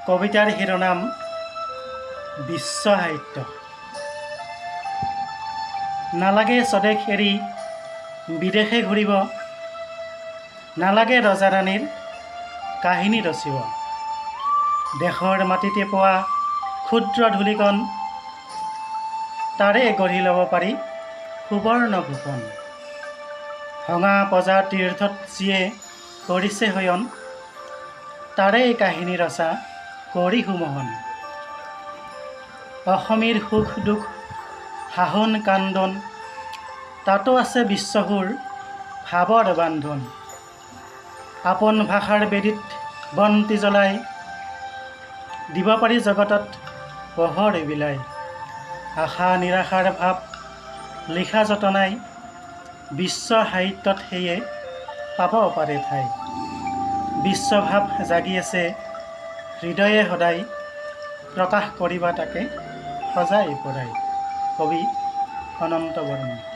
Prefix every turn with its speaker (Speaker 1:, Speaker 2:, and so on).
Speaker 1: কবিতাৰ শিৰোনাম বিশ্ব সাহিত্য। নালাগে স্বদেশ এৰি বিদেশে ঘূৰিব, নালাগে ৰজা ৰাণীৰ কাহিনী ৰচিব। দেশৰ মাটিতে পোৱা ক্ষুদ্ৰ ধূলিকণ, তাৰে গঢ়ি ল'ব পাৰি সুবৰ্ণ ভূষণ। ভঙা প্ৰজা তীৰ্থত যিয়ে কৰিছে শয়ন, তাৰেই কাহিনী ৰচা কৰি সুমোহন। অসমীৰ সুখ দুখ হাহন কান্দন, তাতো আছে বিশ্বসুৰ ভাৱৰ বান্ধন। আপোন ভাষাৰ বেদীত বন্তি জ্বলাই, দিব পাৰি জগতত পোহৰ বিলাই। আশা নিৰাশাৰ ভাৱ লিখা যতনাই, বিশ্ব সাহিত্যত সেয়ে পাব পাৰে ঠাই। বিশ্বভাৱ জাগি আছে হৃদয়ে সদায়, প্ৰকাশ কৰিবা তাকে সজাই পৰাই। কবি অনন্ত বৰ্মন।